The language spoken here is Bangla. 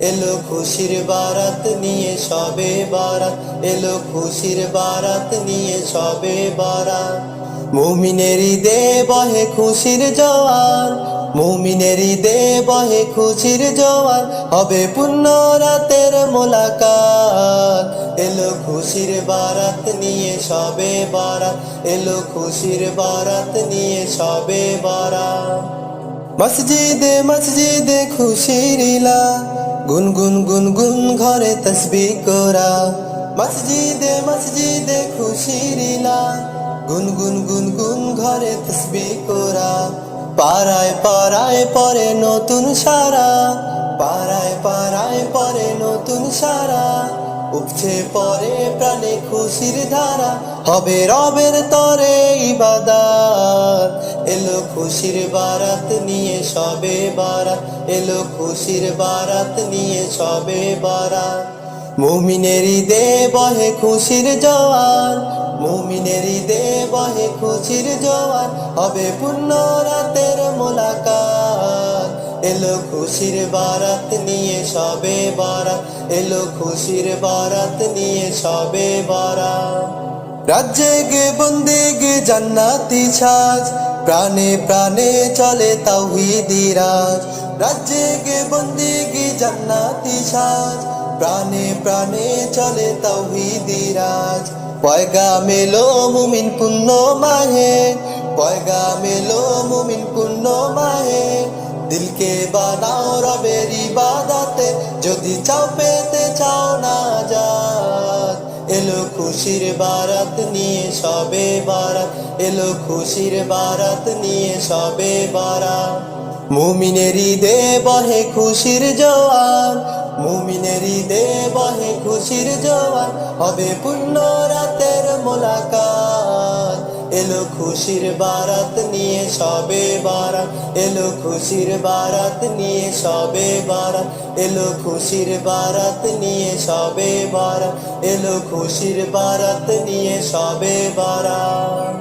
এলো খুশির বারাত নিয়ে সবে বারাত, এলো খুশির বারাত নিয়ে সবে বারাত। মুমিনের ঈদে বহে খুশির জোয়ার, মুমিনের ঈদে বহে খুশির জোয়ার, হবে পূর্ণ রাতের মোলাকাত। এলো খুশির বারাত নিয়ে সবে বারাত, এলো খুশির বারাত নিয়ে সবে বারাত। মসজিদে মসজিদে খুশির ইলা, গুনগুন গুনগুন ঘরে তসবিহ করা। মসজিদে মসজিদে খুশির ইলা, গুনগুন গুনগুন ঘরে তসবিহ করা। পাড়ায় পাড়ায় পরে নতুন সারা, পাড়ায় পাড়ায় পরে নতুন সারা। উপচে পরে প্রাণে খুশির ধারা, হবে রবের তরে ইবাদত। এলো খুশির বারাত নিয়ে সবে বারাত, এলো খুশির বারাত নিয়ে সবে বারাত। মুমিনের ঈদে বহে খুশির জোয়ার, মুমিনের ঈদে বহে খুশির জোয়ার, হবে পূর্ণ রাতের মোলাকাত। এলো খুশির বারাত নিয়ে সবে বারাত, এলো খুশির বারাত নিয়ে সবে বারাত। রাজ্যে গে বন্দে গে জান্নাতি সাজ, প্রাণে প্রাণে চলে তাওহীদি রাজ। রাজ্যে গে বন্দে গে জান্নাতি সাজ, প্রাণে প্রাণে চলে তাওহীদি রাজ। পয়গাম এলো মুমিন পুণ্য মাহে, পয়গাম এলো মুমিন পুণ্য মাহে। দিলকে বানাও রবের ইবাদতে, যদি চাও পেতে চাও নাজাত। এলো খুশির বারাত নিয়ে সবে বারাত, এলো খুশির বারাত নিয়ে সবে বারাত। মুমিনের ঈদে বহে খুশির জোয়ার, মুমিনের ঈদে বহে খুশির জোয়ার, হবে পূর্ণ রাতের মোলাকাত। এলো খুশির বারাত নিয়ে সবে বারাত, এলো খুশির বারাত নিয়ে সবে বারাত, এলো খুশির বারাত নিয়ে সবে বারাত, এলো খুশির বারাত নিয়ে সবে বারাত।